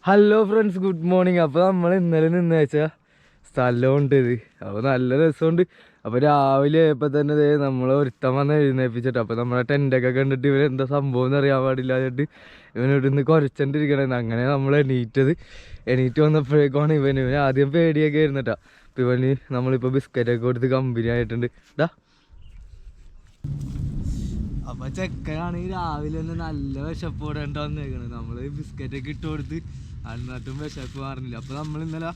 Hello friends, good morning. അപ്പോൾ നമ്മൾ ഇന്നലെ നിന്ന് വെച്ചാൽ സ്ഥലമുണ്ട് ഇത്. അപ്പോൾ നല്ല രസമുണ്ട്. അപ്പോൾ രാവിലെ ആയപ്പോൾ തന്നെ നമ്മൾ ഒരുത്തം വന്ന് എഴുന്നേൽപ്പിച്ചിട്ട്, അപ്പോൾ നമ്മളെ ടെൻ്റൊക്കെ കണ്ടിട്ട് ഇവൻ എന്താ സംഭവം എന്ന് അറിയാൻ പാടില്ലാതിട്ട് ഇവനിവിടെ നിന്ന് കുറച്ചോണ്ടിരിക്കണേന്ന്. അങ്ങനെ നമ്മൾ എണീറ്റ് വന്നപ്പോഴേക്കാണ് ഇവന് ആദ്യം പേടിയൊക്കെ ആയിരുന്നിട്ടാ. അപ്പോൾ ഇവന് നമ്മളിപ്പോൾ ബിസ്ക്കറ്റൊക്കെ കൊടുത്ത് കമ്പനി ആയിട്ടുണ്ട്. അപ്പൊ ചെക്കനാണെങ്കിൽ രാവിലെ തന്നെ നല്ല വിശപ്പോടെ വന്നേക്കണത്. നമ്മള് ബിസ്ക്കറ്റൊക്കെ ഇട്ട് കൊടുത്ത് എന്നിട്ടും വിശപ്പ് മാറുന്നില്ല. അപ്പൊ നമ്മൾ ഇന്നലെ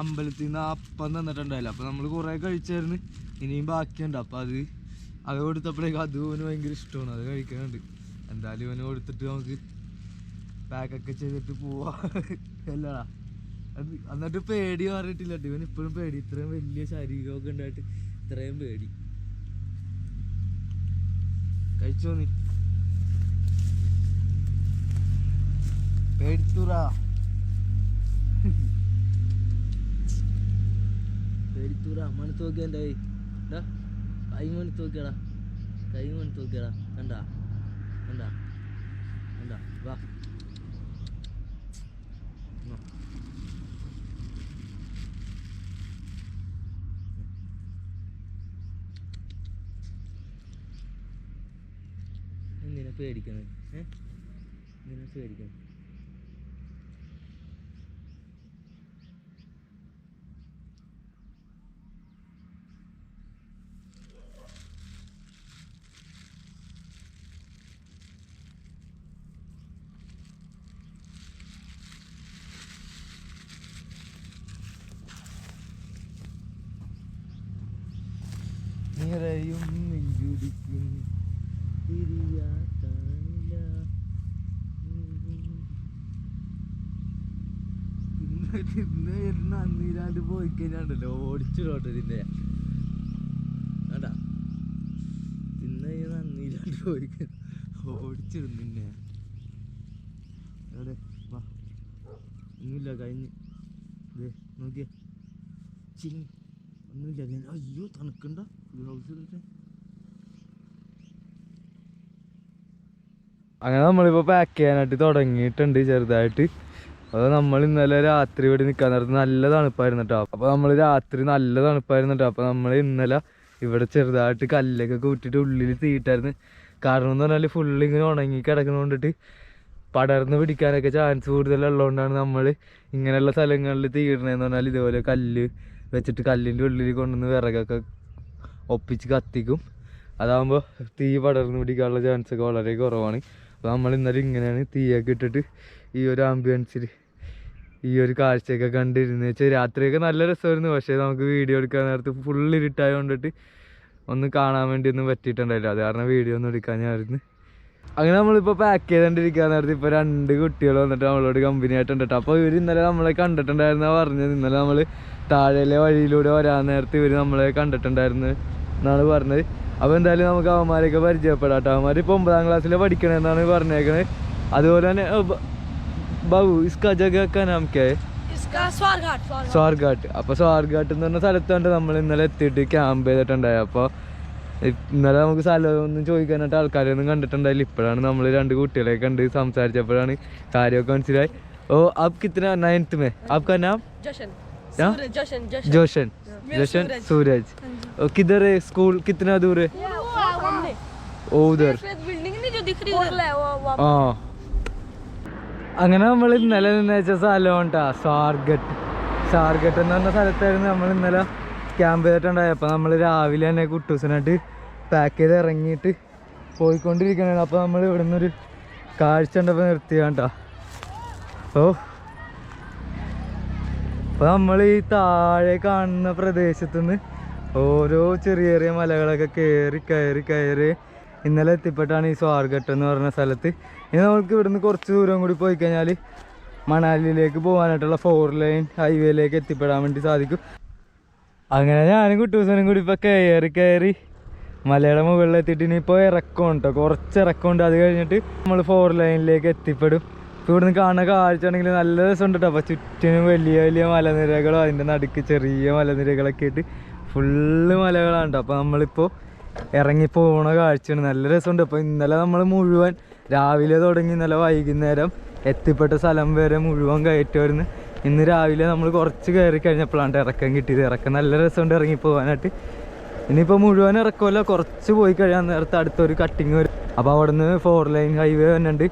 അമ്പലത്തിൽ നിന്ന് അപ്പം തന്നിട്ടുണ്ടായില്ല. അപ്പൊ നമ്മൾ കുറെ കഴിച്ചായിരുന്നു, ഇനിയും ബാക്കിയുണ്ട്. അപ്പൊ അത് കൊടുത്തപ്പോഴേക്കും അത് ഇവന് ഭയങ്കര ഇഷ്ടമാണ്, അത് കഴിക്കാനുണ്ട്. എന്തായാലും ഇവന് കൊടുത്തിട്ട് നമുക്ക് പാക്കൊക്കെ ചെയ്തിട്ട് പോവാ അല്ലടാ. എന്നിട്ട് പേടി മാറിയിട്ടില്ല. ഇവൻ ഇപ്പോഴും പേടി, ഇത്രയും വലിയ ശരീരമൊക്കെ ഉണ്ടായിട്ട് ഇത്രയും പേടി. കഴിച്ചോ നീ? പേടിത്തൂറാ മണത്ത് നോക്കിയാ എൻ്റെ കൈ മണത്ത് നോക്കിയടാ, കൈ മണത്ത് നോക്കിയടാ. കണ്ടാ കണ്ടാ കണ്ടാ? വാ എന്തിനാ പേടിക്കണേ? എന്തിനാ പേടിക്കണേ? നിറയും നെഞ്ചുടിക്കും നന്ദിരാണ്ട് പോയി കഴിഞ്ഞാണ്ടല്ലോ ഓടിച്ചിടോട്ടെ ഇതിന്റെ. വേണ്ടാ തിന്ന നന്ദിരാണ്ട് പോയി ഓടിച്ചിടും നിന്നെ. എവിടെ വാ, ഒന്നുമില്ല കഴിഞ്ഞ് നോക്കിയ ഒന്നുമില്ല കഴിഞ്ഞ. അയ്യോ തണുക്കണ്ട ഗ്ലൗസ് ഇട്ടിട്ട്. അങ്ങനെ നമ്മളിപ്പോൾ പാക്ക് ചെയ്യാനായിട്ട് തുടങ്ങിയിട്ടുണ്ട് ചെറുതായിട്ട്. അത് നമ്മൾ ഇന്നലെ രാത്രി ഇവിടെ നിൽക്കാൻ നേരത്ത് നല്ല തണുപ്പായിരുന്നു കേട്ടോ. അപ്പോൾ നമ്മൾ രാത്രി നല്ല തണുപ്പായിരുന്നു കേട്ടോ. അപ്പോൾ നമ്മൾ ഇന്നലെ ഇവിടെ ചെറുതായിട്ട് കല്ലൊക്കെ കൂട്ടിയിട്ട് ഉള്ളിൽ തീയിട്ടായിരുന്നു. കാരണം എന്ന് പറഞ്ഞാൽ ഫുള്ള് ഇങ്ങനെ ഉണങ്ങി കിടക്കുന്നതുകൊണ്ടിട്ട് പടർന്ന് പിടിക്കാനൊക്കെ ചാൻസ് കൂടുതലുള്ളതുകൊണ്ടാണ് നമ്മൾ ഇങ്ങനെയുള്ള സ്ഥലങ്ങളിൽ തീയിടണതെന്ന് പറഞ്ഞാൽ ഇതുപോലെ കല്ല് വെച്ചിട്ട് കല്ലിൻ്റെ ഉള്ളിൽ കൊണ്ടുവന്ന് വിറകൊക്കെ ഒപ്പിച്ച് കത്തിക്കും. അതാകുമ്പോൾ തീ പടർന്ന് പിടിക്കാനുള്ള ചാൻസൊക്കെ വളരെ കുറവാണ്. അപ്പോൾ നമ്മൾ ഇന്നലെ ഇങ്ങനെയാണ് തീയൊക്കെ ഇട്ടിട്ട് ഈ ഒരു ആംബിയൻസിൽ ഈ ഒരു കാഴ്ചയൊക്കെ കണ്ടിരുന്നു വെച്ചാൽ രാത്രിയൊക്കെ നല്ല രസമായിരുന്നു. പക്ഷേ നമുക്ക് വീഡിയോ എടുക്കാൻ നേരത്ത് ഫുള്ള് ഇരുട്ടായത് കൊണ്ടിട്ട് ഒന്ന് കാണാൻ വേണ്ടി ഒന്നും പറ്റിയിട്ടുണ്ടായില്ല. അത് കാരണം വീഡിയോ ഒന്നും എടുക്കാനായിരുന്നു. അങ്ങനെ നമ്മളിപ്പോൾ പാക്ക് ചെയ്തുകൊണ്ടിരിക്കാൻ നേരത്ത് ഇപ്പോൾ 2 കുട്ടികൾ വന്നിട്ട് നമ്മളോട് കമ്പനി ആയിട്ടുണ്ട് കേട്ടോ. അപ്പോൾ ഇവർ ഇന്നലെ നമ്മളെ കണ്ടിട്ടുണ്ടായിരുന്നാണ് പറഞ്ഞത്. ഇന്നലെ നമ്മൾ താഴെയിലെ വഴിയിലൂടെ വരാൻ നേരത്ത് ഇവർ നമ്മളെ കണ്ടിട്ടുണ്ടായിരുന്നു എന്നാണ് പറഞ്ഞത്. അപ്പോൾ എന്തായാലും നമുക്ക് അവന്മാരെയൊക്കെ പരിചയപ്പെടാം കേട്ടോ. അവന്മാർ ഇപ്പോൾ 9ാം ക്ലാസ്സിൽ പഠിക്കണമെന്നാണ് പറഞ്ഞേക്കണത്. അതുപോലെ തന്നെ ബാബു ഇസ്കാ ജഗ കാ നാം ക്യാ ഹൈ? സ്വാർഘാട്ട്. അപ്പോൾ സ്വാർഘാട്ട് എന്ന് പറഞ്ഞ സ്ഥലത്തുണ്ട് നമ്മൾ ഇന്നലെ എത്തിയിട്ട് ക്യാമ്പ് ചെയ്തിട്ടുണ്ടായി. അപ്പോൾ ഇന്നലെ നമുക്ക് സ്ഥലമൊന്നും ചോദിക്കാനായിട്ട് ആൾക്കാരൊന്നും കണ്ടിട്ടുണ്ടായില്ല. ഇപ്പോഴാണ് നമ്മൾ 2 കുട്ടികളെ കണ്ട് സംസാരിച്ചപ്പോഴാണ് കാര്യമൊക്കെ മനസ്സിലായി. ഓ ആപ് കിतना 9th में आपका नाम? जोशन. जोशन सूरज. किधर है स्कूल, कितना दूर है? ओ उधर. हाँ അങ്ങനെ നമ്മൾ ഇന്നലെ നിന്ന് വെച്ച സ്ഥലം ഉണ്ടാ സ്വാർഘട്ട് എന്ന് പറഞ്ഞ സ്ഥലത്തായിരുന്നു നമ്മൾ ഇന്നലെ ക്യാമ്പ് ചെയ്തിട്ടുണ്ടായി. അപ്പോൾ നമ്മൾ രാവിലെ തന്നെ കുട്ടൂസിനായിട്ട് പാക്ക് ചെയ്ത് ഇറങ്ങിയിട്ട് പോയിക്കൊണ്ടിരിക്കണേ. അപ്പോൾ നമ്മൾ ഇവിടെ നിന്നൊരു കാഴ്ച ഉണ്ടപ്പോൾ നിർത്തിയാണ്ടാ. അപ്പോൾ നമ്മൾ ഈ താഴെ കാണുന്ന പ്രദേശത്തുനിന്ന് ഓരോ ചെറിയ ചെറിയ മലകളൊക്കെ കയറി ഇന്നലെ എത്തിപ്പെട്ടാണ് ഈ സ്വാർഘട്ട് എന്ന് പറഞ്ഞ സ്ഥലത്ത്. ഇനി നമുക്ക് ഇവിടുന്ന് കുറച്ച് ദൂരം കൂടി പോയി കഴിഞ്ഞാൽ മണാലിയിലേക്ക് പോകാനായിട്ടുള്ള 4 ലൈൻ ഹൈവേയിലേക്ക് എത്തിപ്പെടാൻ വേണ്ടി സാധിക്കും. അങ്ങനെ ഞാനും കുട്ടൂസനും കൂടി ഇപ്പോൾ കയറി മലയുടെ മുകളിൽ എത്തിയിട്ട് ഇനിയിപ്പോൾ ഇറക്കമുണ്ട് കേട്ടോ, കുറച്ച് ഇറക്കമുണ്ട്. അത് കഴിഞ്ഞിട്ട് നമ്മൾ 4 ലൈനിലേക്ക് എത്തിപ്പെടും. ഇപ്പോൾ ഇവിടുന്ന് കാണുന്ന കാഴ്ച ആണെങ്കിൽ നല്ല രസമുണ്ട് കേട്ടോ. അപ്പോൾ ചുറ്റിനും വലിയ വലിയ മലനിരകളോ അതിൻ്റെ നടുക്ക് ചെറിയ മലനിരകളൊക്കെ ആയിട്ട് ഫുള്ള് മലകളാണ് കേട്ടോ. അപ്പോൾ നമ്മളിപ്പോൾ ഇറങ്ങിപ്പോണ കാഴ്ചയാണ്, നല്ല രസമുണ്ട്. അപ്പോൾ ഇന്നലെ നമ്മൾ മുഴുവൻ രാവിലെ തുടങ്ങി ഇന്നലെ വൈകുന്നേരം എത്തിപ്പെട്ട സ്ഥലം വരെ മുഴുവൻ കയറ്റുമായിരുന്നു. ഇന്ന് രാവിലെ നമ്മൾ കുറച്ച് കയറി കഴിഞ്ഞപ്പോഴാണ് ഇറക്കം കിട്ടിയത്. ഇറക്കം നല്ല രസമുണ്ട് ഇറങ്ങി പോകാനായിട്ട്. ഇനിയിപ്പോൾ മുഴുവൻ ഇറക്കമല്ല, കുറച്ച് പോയി കഴിയാൻ നേരത്തെ അടുത്തൊരു കട്ടിങ് വരും. അപ്പോൾ അവിടെ നിന്ന് 4 ലൈൻ ഹൈവേ തന്നെയുണ്ട്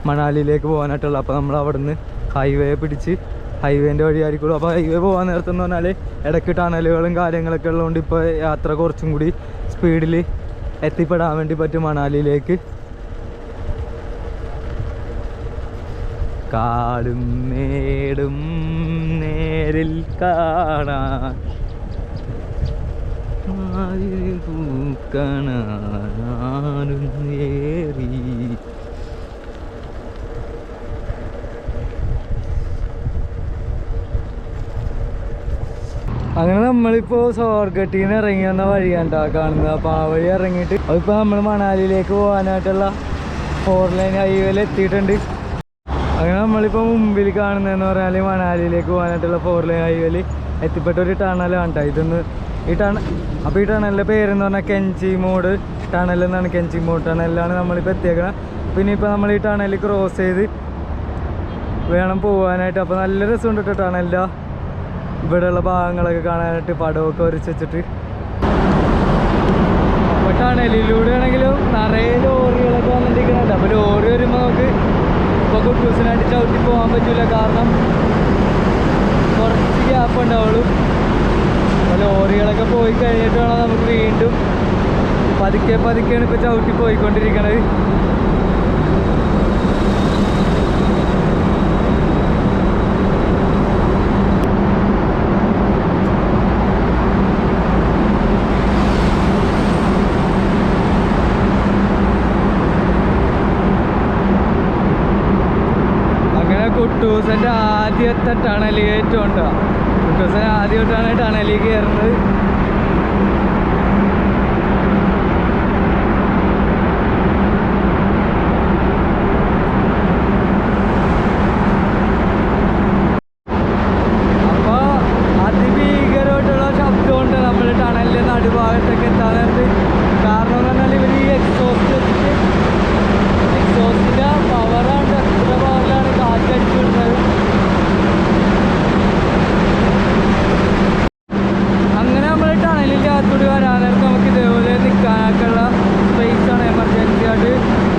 മണാലിയിലേക്ക് പോകാനായിട്ടുള്ള. അപ്പോൾ നമ്മൾ അവിടെ നിന്ന് ഹൈവേ പിടിച്ച് ഹൈവേൻ്റെ വഴിയായിരിക്കുള്ളൂ. അപ്പോൾ ഹൈവേ പോകാൻ നേരത്തെന്ന് പറഞ്ഞാൽ ഇടയ്ക്ക് ടണലുകളും കാര്യങ്ങളൊക്കെ ഉള്ളതുകൊണ്ട് ഇപ്പോൾ യാത്ര കുറച്ചും കൂടി സ്പീഡിൽ എത്തിപ്പെടാൻ വേണ്ടി പറ്റും മണാലിയിലേക്ക്. കാടും മേടും നേരിൽ കാണാൻ പൂക്കണാനും ഏറി. അങ്ങനെ നമ്മളിപ്പോൾ സ്വർഗത്തിൽ നിന്ന് ഇറങ്ങി വന്ന വഴിയാണ്ടാ കാണുന്നത്. അപ്പോൾ ആ വഴി ഇറങ്ങിയിട്ട് അതിപ്പോൾ നമ്മൾ മണാലിയിലേക്ക് പോകാനായിട്ടുള്ള 4 ലൈൻ ഹൈവേയിൽ എത്തിയിട്ടുണ്ട്. അങ്ങനെ നമ്മളിപ്പോൾ മുമ്പിൽ കാണുന്നതെന്ന് പറഞ്ഞാൽ മണാലിയിലേക്ക് പോകാനായിട്ടുള്ള 4 ലൈൻ ഹൈവേയിൽ എത്തിപ്പെട്ട ഒരു ടണലാണ് കേട്ടോ. ഇതൊന്ന് ഈ അപ്പോൾ ഈ ടണലിൻ്റെ പേരെന്ന് പറഞ്ഞാൽ കെഞ്ചി മോഡ് ടണൽ എന്നാണ്. കെഞ്ചി മോഡ് ടണലിലാണ് നമ്മളിപ്പോൾ എത്തിയേക്കുന്നത്. പിന്നെ ഇപ്പോൾ നമ്മൾ ഈ ടണൽ ക്രോസ് ചെയ്ത് വേണം പോകാനായിട്ട്. അപ്പോൾ നല്ല രസമുണ്ട് കേട്ടോ ടണലിൻ്റെ ഇവിടെയുള്ള ഭാഗങ്ങളൊക്കെ കാണാനായിട്ട്, പടമൊക്കെ വരച്ച് വെച്ചിട്ട്. അപ്പോൾ ടണലിലൂടെ ആണെങ്കിലും നിറയെ ലോറികളൊക്കെ വന്നിരിക്കുന്നുണ്ട്. അപ്പോൾ ലോറി വരുമ്പോൾ നമുക്ക് ഇപ്പോൾ കുട്ടൂസിനായിട്ട് ചവിട്ടി പോകാൻ പറ്റില്ല, കാരണം കുറച്ച് ഗ്യാപ്പ് ഉണ്ടാവുള്ളൂ. അപ്പോൾ ലോറികളൊക്കെ പോയി കഴിഞ്ഞിട്ട് വേണം നമുക്ക് വീണ്ടും പതുക്കെയാണ് ഇപ്പോൾ ചവിട്ടി പോയിക്കൊണ്ടിരിക്കണത്. കുട്ടൂസൻ്റെ ആദ്യത്തെ ടണൽ കയറ്റമുണ്ട്. കുട്ടൂസൻ ആദ്യമായിട്ടാണ് ടണലിൽ കയറുന്നത്. അപ്പോൾ അതിഭീകരമായിട്ടുള്ള ശബ്ദമുണ്ട് നമ്മൾ ടണലിൻ്റെ നടുഭാഗത്തൊക്കെ എത്താൻ നേരത്ത്. കാരണം എന്ന് പറഞ്ഞാൽ ഇവർ ഈ എക്സോസ്റ്റിൻ്റെ പവറാണ്, എത്ര പവറിലാണ് കാറ്റടിച്ചു വിടുന്നത്. അങ്ങനെ നമ്മൾ ടണലിൻ്റെ അകത്തൂടി വരാൻ നേരത്ത് നമുക്ക് ഇതേപോലെ നിൽക്കാനൊക്കെയുള്ള സ്പേസാണ്. എമർജൻസി ആയിട്ട്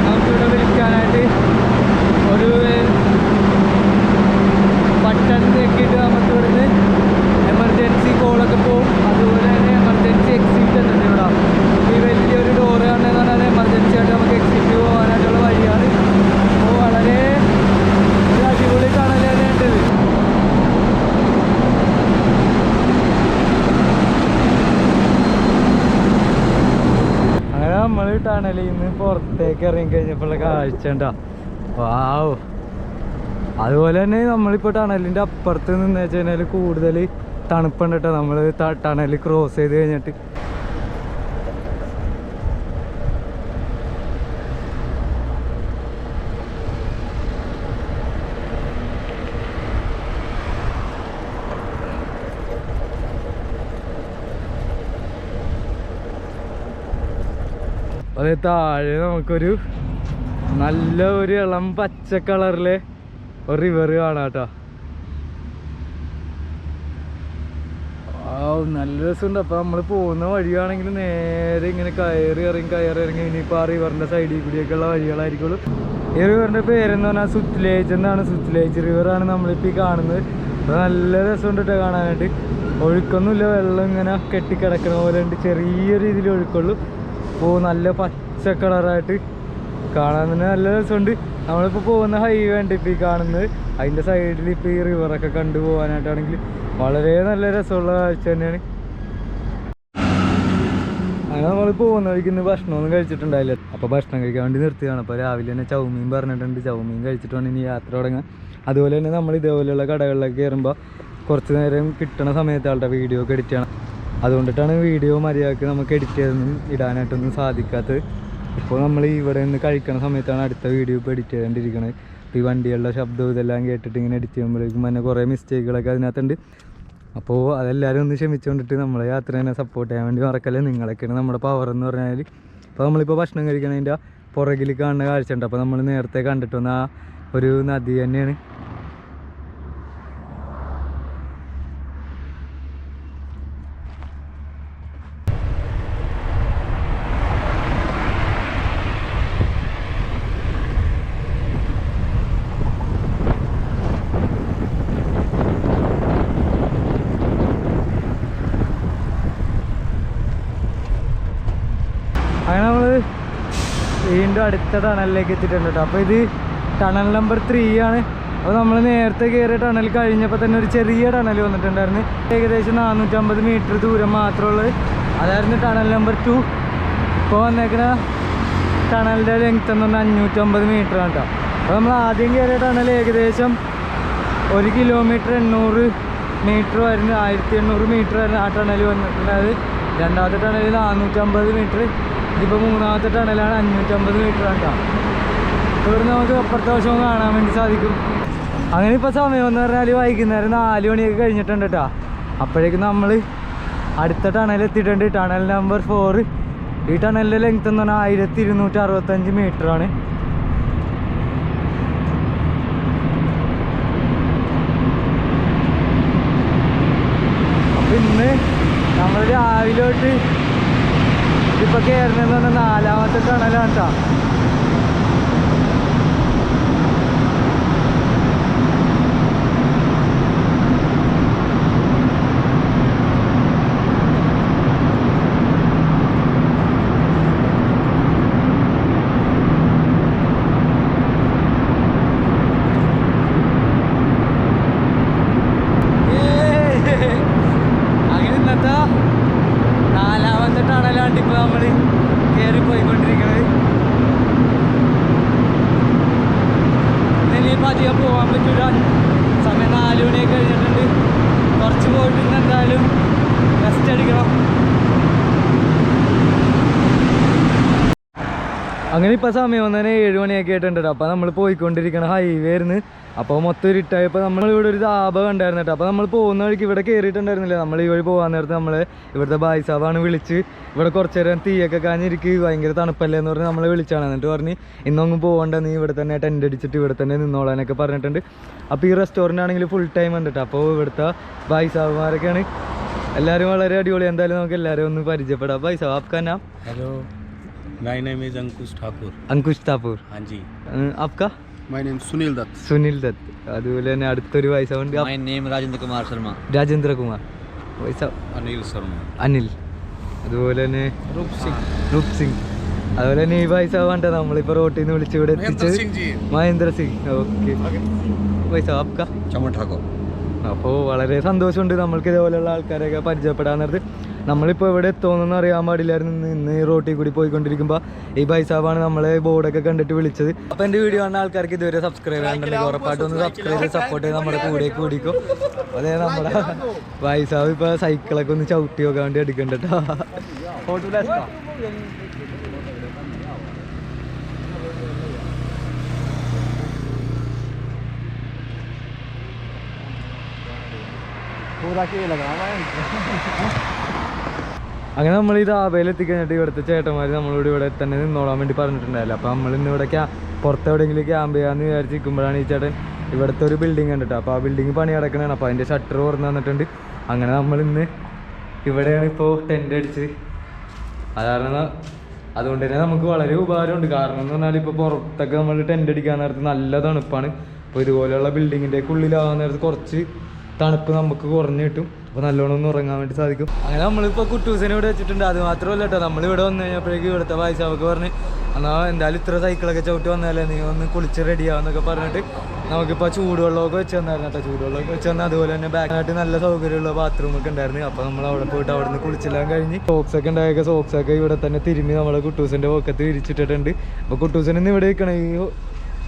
നമുക്കിവിടെ വിളിക്കാനായിട്ട് ഒരു ബട്ടൺ ഞെക്കിയിട്ട് നമുക്ക് ഇവിടുന്ന് എമർജൻസി കോളൊക്കെ പോകും. അതുപോലെ തന്നെ എമർജൻസി എക്സിറ്റ് ഉണ്ട് ഇവിടെ. ഈ വലിയൊരു ഡോറ് കാണുന്നതെന്ന് പറഞ്ഞാൽ എമർജൻസി ആയിട്ട് നമുക്ക് എക്സിറ്റ് പോകാനായിട്ടുള്ള വഴിയാണ്. അപ്പോൾ വളരെ ഒരു അടിപൊളി ടണൽ തന്നെയുണ്ട്. അങ്ങനെ നമ്മൾ ടണലിൽ നിന്ന് പുറത്തേക്ക് ഇറങ്ങി കഴിഞ്ഞപ്പോഴുള്ള കാഴ്ച ഉണ്ടാ. വാവ്. അതുപോലെ തന്നെ നമ്മളിപ്പോൾ ടണലിൻ്റെ അപ്പുറത്ത് നിന്ന് വെച്ച് കഴിഞ്ഞാൽ കൂടുതൽ തണുപ്പുണ്ട് കേട്ടോ. നമ്മൾ ടണൽ ക്രോസ് ചെയ്ത് കഴിഞ്ഞിട്ട് അത് താഴെ നമുക്കൊരു നല്ല ഒരു ഇളം പച്ച കളറിലെ ഒരു റിവർ കാണാം കേട്ടോ. നല്ല രസമുണ്ട്. അപ്പോൾ നമ്മൾ പോകുന്ന വഴിയാണെങ്കിൽ നേരെ ഇങ്ങനെ കയറി ഇറങ്ങി ഇനിയിപ്പോൾ ആ റിവറിൻ്റെ സൈഡിൽ കൂടിയൊക്കെയുള്ള വഴികളായിരിക്കുള്ളൂ. ഈ റിവറിൻ്റെ പേരെന്ന് പറഞ്ഞാൽ സുത്ലേജ് എന്നാണ്. സുത്ലേജ് റിവറാണ് നമ്മളിപ്പോൾ ഈ കാണുന്നത്. അപ്പോൾ നല്ല രസമുണ്ട് കേട്ടോ കാണാനായിട്ട്. ഒഴുക്കൊന്നുമില്ല, വെള്ളം ഇങ്ങനെ കെട്ടിക്കിടക്കണ പോലെ ഉണ്ട്. ചെറിയ രീതിയിൽ ഒഴുക്കുള്ളൂ. അപ്പോൾ നല്ല പച്ച കളറായിട്ട് കാണാൻ തന്നെ നല്ല രസമുണ്ട്. നമ്മളിപ്പോൾ പോകുന്ന ഹൈവേ ഉണ്ട് ഇപ്പോൾ ഈ കാണുന്നത്. അതിൻ്റെ സൈഡിൽ ഇപ്പോൾ ഈ റിവറൊക്കെ കണ്ടു പോകാനായിട്ടാണെങ്കിൽ വളരെ നല്ല രസമുള്ള കാഴ്ച തന്നെയാണ്. അങ്ങനെ നമ്മൾ പോകുന്ന വഴിക്ക് ഇന്ന് ഭക്ഷണമൊന്നും കഴിച്ചിട്ടുണ്ടായില്ല. അപ്പോൾ ഭക്ഷണം കഴിക്കാൻ വേണ്ടി നിർത്തിയതാണ്. അപ്പോൾ രാവിലെ തന്നെ ചൗമീൻ പറഞ്ഞിട്ടുണ്ട്. ചൗമീൻ കഴിച്ചിട്ടാണ് ഇനി യാത്ര തുടങ്ങാൻ. അതുപോലെ തന്നെ നമ്മൾ ഇതേപോലെയുള്ള കടകളിലൊക്കെ കയറുമ്പോൾ കുറച്ച് നേരം കിട്ടണ സമയത്താളുടെ വീഡിയോ ഒക്കെ എഡിറ്റ് ചെയ്യണം. അതുകൊണ്ടിട്ടാണ് വീഡിയോ മര്യാദക്ക് നമുക്ക് എഡിറ്റ് ചെയ്തൊന്നും ഇടാനായിട്ടൊന്നും സാധിക്കാത്തത്. ഇപ്പോൾ നമ്മൾ ഇവിടെ നിന്ന് കഴിക്കുന്ന സമയത്താണ് അടുത്ത വീഡിയോ ഇപ്പോൾ എഡിറ്റ് ചെയ്തുകൊണ്ടിരിക്കുന്നത്. ഇപ്പോൾ ഈ വണ്ടികളുടെ ശബ്ദവും ഇതെല്ലാം കേട്ടിട്ട് ഇങ്ങനെ എഡിറ്റ് ചെയ്യുമ്പോഴേക്കും തന്നെ കുറേ മിസ്റ്റേക്കുകളൊക്കെ അതിനകത്തുണ്ട്. അപ്പോൾ അതെല്ലാവരും ഒന്ന് ക്ഷമിച്ചുകൊണ്ടിട്ട് നമ്മളെ യാത്രേനെ സപ്പോർട്ട് ചെയ്യാൻ വേണ്ടി മറക്കല്ലേ. നിങ്ങളൊക്കെയാണ് നമ്മുടെ പവർ എന്ന് പറഞ്ഞാൽ. ഇപ്പോൾ നമ്മളിപ്പോൾ ഭക്ഷണം കഴിക്കണതിൻ്റെ പുറകിൽ കാണുന്ന കാഴ്ച ഉണ്ട്. അപ്പോൾ നമ്മൾ നേരത്തെ കണ്ടിട്ട് വന്ന ആ ഒരു നദി തന്നെയാണ്. അങ്ങനെ നമ്മൾ വീണ്ടും അടുത്ത ടണലിലേക്ക് എത്തിയിട്ടുണ്ട് കേട്ടോ. അപ്പോൾ ഇത് ടണൽ നമ്പർ 3 ആണ്. അപ്പോൾ നമ്മൾ നേരത്തെ കയറിയ ടണൽ കഴിഞ്ഞപ്പോൾ തന്നെ ഒരു ചെറിയ ടണൽ വന്നിട്ടുണ്ടായിരുന്നു. ഏകദേശം 450 മീറ്റർ ദൂരം മാത്രമുള്ളത്. അതായിരുന്നു ടണൽ നമ്പർ 2. ഇപ്പോൾ വന്നേക്കുന്ന ടണലിൻ്റെ ലെങ്ത് എന്ന് പറഞ്ഞാൽ 550 മീറ്റർ ആണ് കേട്ടോ. അപ്പോൾ നമ്മൾ ആദ്യം കയറിയ ടണൽ ഏകദേശം 1 കിലോമീറ്റർ 800 മീറ്റർ വരുന്ന 1800 മീറ്റർ വരുന്ന ആ ടണൽ വന്നിട്ടുണ്ടായത്. രണ്ടാമത്തെ ടണൽ 450 മീറ്റർ. ഇതിപ്പോൾ മൂന്നാമത്തെ ടണലാണ് 550 മീറ്റർ ആണ് കേട്ടോ. ഇവിടെ നമുക്ക് അപ്പുറത്തെ വശവും കാണാൻ വേണ്ടി സാധിക്കും. അങ്ങനെ ഇപ്പോൾ സമയം എന്ന് പറഞ്ഞാൽ വൈകുന്നേരം 4 മണിയൊക്കെ കഴിഞ്ഞിട്ടുണ്ട് കേട്ടോ. അപ്പോഴേക്കും നമ്മൾ അടുത്ത ടണൽ എത്തിയിട്ടുണ്ട്. Tunnel number 4. ഈ ടണലിൻ്റെ ലെങ്ത് എന്ന് പറഞ്ഞാൽ 1265 മീറ്റർ ആണ്. അപ്പം ഇന്ന് നമ്മൾ രാവിലെ തൊട്ട് ഇതിപ്പോൾ കയറുന്നതെന്ന് പറഞ്ഞാൽ 4ാമത്തെ ടണലാണ് കേട്ടോ. അങ്ങനെ ഇന്നത്തെ 4ാമത്തെ ടണലാണ് ഇപ്പോൾ നമ്മൾ കയറി പോയിക്കൊണ്ടിരിക്കുന്നത്. ഇനിയിപ്പോൾ അധികം പോകാൻ പറ്റില്ല. സമയം 4 മണിയൊക്കെ കഴിഞ്ഞിട്ടുണ്ട്. കുറച്ച് പോയിട്ട് എന്തായാലും റെസ്റ്റ് അടിക്കണം. അങ്ങനെ ഇപ്പോൾ സമയം വന്നതിന് 7 മണിയൊക്കെ ആയിട്ടുണ്ട്. അപ്പോൾ നമ്മൾ പോയിക്കൊണ്ടിരിക്കണ ഹൈവേ ആയിരുന്നു. അപ്പോൾ മൊത്തം ഇരുട്ടായപ്പോൾ നമ്മളിവിടെ ഒരു ധാബ കണ്ടായിരുന്നു കേട്ടോ. അപ്പോൾ നമ്മൾ പോകുന്ന വഴിക്ക് ഇവിടെ കയറിയിട്ടുണ്ടായിരുന്നില്ല. നമ്മൾ ഈ വഴി പോകാൻ നേരത്ത് നമ്മൾ ഇവിടുത്തെ ബായ് സാബാണ് വിളിച്ച് ഇവിടെ കുറച്ച് നേരം തീയൊക്കെ കാഞ്ഞിരിക്ക് ഭയങ്കര തണുപ്പല്ലേ എന്ന് പറഞ്ഞ് നമ്മളെ വിളിച്ചാണ്. എന്നിട്ട് പറഞ്ഞ് ഇന്നൊന്നും പോകണ്ട, നീ ഇവിടെ തന്നെ ടെൻ്റ് അടിച്ചിട്ട് ഇവിടെ തന്നെ നിന്നോളാനൊക്കെ പറഞ്ഞിട്ടുണ്ട്. അപ്പോൾ ഈ റെസ്റ്റോറൻ്റ് ആണെങ്കിൽ ഫുൾ ടൈം ഉണ്ട് കേട്ടോ. അപ്പോൾ ഇവിടുത്തെ ബായ് സാബുമാരൊക്കെയാണ്. എല്ലാവരും വളരെ അടിപൊളി. എന്തായാലും നമുക്ക് എല്ലാവരും ഒന്ന് പരിചയപ്പെടാം. ബായ് സാബ് आपका नाम? Hello, my name is Ankush Thakur. Ankush Thakur. हाँ जी. आपका? My name Sunil Dutt. സുനിൽ ദത്ത്. അതുപോലെ തന്നെ അടുത്തൊരു ബായ് സാബ് ഉണ്ട്. My name Rajendra Kumar Sharma. Rajendra Kumar. ബായ് സാബ് अनिल शर्मा. അനിൽ. അതുപോലെ തന്നെ രൂപ് സിംഗ്. അതുപോലെ തന്നെ ഈ ബായ് സാബ് കണ്ട നമ്മളിപ്പോൾ റോട്ടിൽ നിന്ന് വിളിച്ച് ഇവിടെ എത്തിച്ചത് മഹേന്ദ്ര സിംഗ്. ഓക്കെ ബായ് സാബ് आपका? चमन ठाकुर. അപ്പോൾ വളരെ സന്തോഷമുണ്ട് നമ്മൾക്ക് ഇതേപോലെയുള്ള ആൾക്കാരെയൊക്കെ പരിചയപ്പെടാൻ നേരത്ത്. നമ്മളിപ്പോൾ ഇവിടെ എത്തുമെന്നൊന്നും അറിയാൻ പാടില്ലായിരുന്നു. ഇന്ന് ഈ റോട്ടിൽ കൂടി പോയിക്കൊണ്ടിരിക്കുമ്പോൾ ഈ ബായ് സാബാണ് നമ്മളെ ബോർഡൊക്കെ കണ്ടിട്ട് വിളിച്ചത്. അപ്പോൾ എൻ്റെ വീഡിയോ കാണുന്ന ആൾക്കാർക്ക് ഇതുവരെ സബ്സ്ക്രൈബ് ചെയ്യാനുണ്ടെങ്കിൽ ഉറപ്പായിട്ടും ഒന്ന് സബ്സ്ക്രൈബ് ചെയ്ത് സപ്പോർട്ട് ചെയ്ത് നമ്മുടെ കൂടെ കൂടിക്കും. അതേ നമ്മുടെ ബായ് സാബ് ഇപ്പോൾ സൈക്കിളൊക്കെ ഒന്ന് ചവിട്ടി നോക്കാൻ വേണ്ടി എടുക്കണ്ട കേട്ടോ. അങ്ങനെ നമ്മൾ ഈ ധാബയിൽ എത്തിക്കഴിഞ്ഞിട്ട് ഇവിടുത്തെ ചേട്ടന്മാർ നമ്മളോട് ഇവിടെ തന്നെ നിന്നോളാൻ വേണ്ടി പറഞ്ഞിട്ടുണ്ടായില്ല. അപ്പോൾ നമ്മൾ ഇന്ന് ഇവിടെ പുറത്തെവിടെയെങ്കിലും ക്യാമ്പ് ചെയ്യാമെന്ന് വിചാരിച്ചിരിക്കുമ്പോഴാണ് ഈ ചേട്ടൻ ഇവിടുത്തെ ഒരു ബിൽഡിംഗ് കണ്ടിട്ട്. അപ്പോൾ ആ ബിൽഡിംഗ് പണി കിടക്കണതാണ്. അപ്പോൾ അതിൻ്റെ ഷട്ടർ തുറന്ന് തന്നിട്ടുണ്ട്. അങ്ങനെ നമ്മളിന്ന് ഇവിടെയാണ് ഇപ്പോൾ ടെൻ്റ് അടിച്ച്. അതുകൊണ്ട് തന്നെ നമുക്ക് വളരെ ഉപകാരമുണ്ട്. കാരണം എന്ന് പറഞ്ഞാൽ ഇപ്പോൾ പുറത്തൊക്കെ നമ്മൾ ടെൻ്റ് അടിക്കാൻ നേരത്ത് നല്ല തണുപ്പാണ്. അപ്പോൾ ഇതുപോലെയുള്ള ബിൽഡിങ്ങിൻ്റെ ഉള്ളിലാവാൻ നേരത്ത് കുറച്ച് തണുപ്പ് നമുക്ക് കുറഞ്ഞു കിട്ടും. അപ്പോൾ നല്ലോണം ഒന്ന് ഉറങ്ങാൻ വേണ്ടി സാധിക്കും. അങ്ങനെ നമ്മളിപ്പോൾ കുട്ടൂസിനെ ഇവിടെ വെച്ചിട്ടുണ്ട്. അത് മാത്രമല്ല കേട്ടോ, നമ്മളിവിടെ വന്നു കഴിഞ്ഞപ്പോഴേക്കും ഇവിടുത്തെ ബായ് സാബൊക്കെ പറഞ്ഞ് എന്നാൽ എന്തായാലും ഇത്ര സൈക്കിളൊക്കെ ചവിട്ടി വന്നാലേ നീ ഒന്ന് കുളിച്ച് റെഡിയാവുന്നൊക്കെ പറഞ്ഞിട്ട് നമുക്കിപ്പോൾ ചൂടുവെള്ളമൊക്കെ വെച്ച് തന്നായിരുന്നു കേട്ടോ. ചൂടുവെള്ളമൊക്കെ വെച്ച് തന്നാൽ അതുപോലെ തന്നെ ബാക്കായിട്ട് നല്ല സൗകര്യമുള്ള ബാത്റൂമൊക്കെ ഉണ്ടായിരുന്നു. അപ്പോൾ നമ്മൾ അവിടെ പോയിട്ട് അവിടെ നിന്ന് കുളിച്ചെല്ലാം കഴിഞ്ഞ് സോക്സൊക്കെ ഉണ്ടായൊക്കെ സോക്സൊക്കെ ഇവിടെ തന്നെ തിരുമ്മി നമ്മളെ കുട്ടൂസിൻ്റെ പോക്കത്ത് വിരിച്ചിട്ടിട്ടുണ്ട്. അപ്പോൾ കുട്ടൂസിന് ഇവിടെ വെക്കണം ഈ.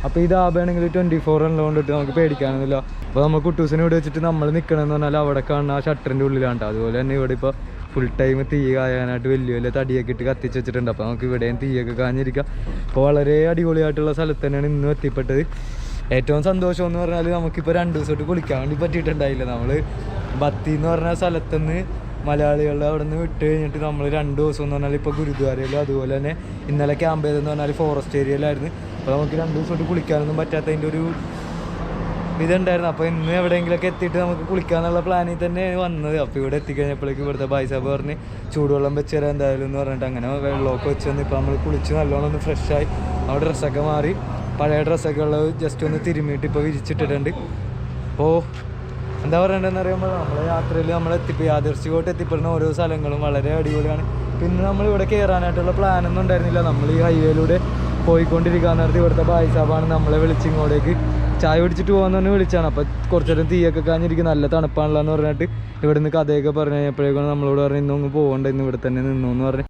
അപ്പോൾ ഈ ധാബയാണെങ്കിൽ 24 ഉള്ളതുകൊണ്ടിട്ട് നമുക്ക് പേടിക്കാനൊന്നുമില്ല. അപ്പോൾ നമ്മൾ കുട്ടൂസിനെ ഇവിടെ വെച്ചിട്ട് നമ്മൾ നിൽക്കണമെന്ന് പറഞ്ഞാൽ അവിടെ കാണുന്ന ആ ഷട്ടറിൻ്റെ ഉള്ളിലാണ്. അതുപോലെ തന്നെ ഇവിടെ ഇപ്പോൾ ഫുൾ ടൈം തീ കായാനായിട്ട് വലിയ വലിയ തടിയൊക്കെ ഇട്ട് കത്തിച്ച് വെച്ചിട്ടുണ്ട്. അപ്പോൾ നമുക്ക് ഇവിടെയും തീയൊക്കെ കാഞ്ഞിരിക്കാം. അപ്പോൾ വളരെ അടിപൊളിയായിട്ടുള്ള സ്ഥലത്ത് തന്നെയാണ് ഇന്ന് എത്തിപ്പെട്ടത്. ഏറ്റവും സന്തോഷം എന്ന് പറഞ്ഞാൽ നമുക്കിപ്പോൾ 2 ദിവസമായിട്ട് കുളിക്കാൻ വേണ്ടി പറ്റിയിട്ടുണ്ടായില്ല. നമ്മൾ ബത്തി എന്ന് പറഞ്ഞ സ്ഥലത്തുനിന്ന് മലയാളികളെ അവിടെ നിന്ന് വിട്ട് കഴിഞ്ഞിട്ട് നമ്മൾ 2 ദിവസം എന്ന് പറഞ്ഞാൽ ഇപ്പോൾ ഗുരുദ്വാരയിലും അതുപോലെ തന്നെ ഇന്നലെ ക്യാമ്പ് ചെയ്തതെന്ന് പറഞ്ഞാൽ ഫോറസ്റ്റ് ഏരിയയിലായിരുന്നു. അപ്പോൾ നമുക്ക് 2 ദിവസമായിട്ട് കുളിക്കാനൊന്നും പറ്റാത്തതിൻ്റെ ഒരു ഇതുണ്ടായിരുന്നു. അപ്പോൾ ഇന്ന് എവിടെയെങ്കിലുമൊക്കെ എത്തിയിട്ട് നമുക്ക് കുളിക്കാന്നുള്ള പ്ലാനിൽ തന്നെ വന്നത്. അപ്പോൾ ഇവിടെ എത്തിക്കഴിഞ്ഞപ്പോഴേക്കും ഇവിടുത്തെ ഭായ് സാബ് പറഞ്ഞ് ചൂടുവെള്ളം വെച്ച് തരാം എന്തായാലും എന്ന് പറഞ്ഞിട്ട് അങ്ങനെ വെള്ളമൊക്കെ വെച്ച് വന്ന് ഇപ്പോൾ നമ്മൾ കുളിച്ച് നല്ലോണം ഒന്ന് ഫ്രഷായി അവിടെ ഡ്രസ്സൊക്കെ മാറി പഴയ ഡ്രസ്സൊക്കെ ഉള്ളത് ജസ്റ്റ് ഒന്ന് തിരുമ്മിയിട്ട് ഇപ്പോൾ വിരിച്ചിട്ടിട്ടുണ്ട്. അപ്പോൾ എന്താ പറയേണ്ടതെന്ന് അറിയുമ്പോൾ നമ്മളെ യാത്രയിൽ നമ്മൾ യാദൃശ്ചികമായിട്ട് എത്തിപ്പെടുന്ന ഓരോ സ്ഥലങ്ങളും വളരെ അടിപൊളിയാണ്. പിന്നെ നമ്മളിവിടെ കയറാനായിട്ടുള്ള പ്ലാനൊന്നും ഉണ്ടായിരുന്നില്ല. നമ്മൾ ഈ ഹൈവേയിലൂടെ പോയിക്കൊണ്ടിരിക്കാൻ നേരത്തെ ഇവിടുത്തെ ഭായ് സാബാണ് നമ്മളെ വിളിച്ച് ഇങ്ങോട്ടേക്ക് ചായ പിടിച്ചിട്ട് പോകാൻ തന്നെ വിളിച്ചാണ്. അപ്പോൾ കുറച്ച് നേരം തീയൊക്കെ കാഞ്ഞിരിക്കും, നല്ല തണുപ്പാണല്ലോ എന്ന് പറഞ്ഞിട്ട് ഇവിടെ നിന്ന് കഥയൊക്കെ പറഞ്ഞു കഴിഞ്ഞപ്പോഴേക്കാണ് നമ്മളോട് പറഞ്ഞ് ഇന്നൊന്നും പോകണ്ട, ഇന്ന് ഇവിടെ തന്നെ നിന്നു എന്ന് പറഞ്ഞ്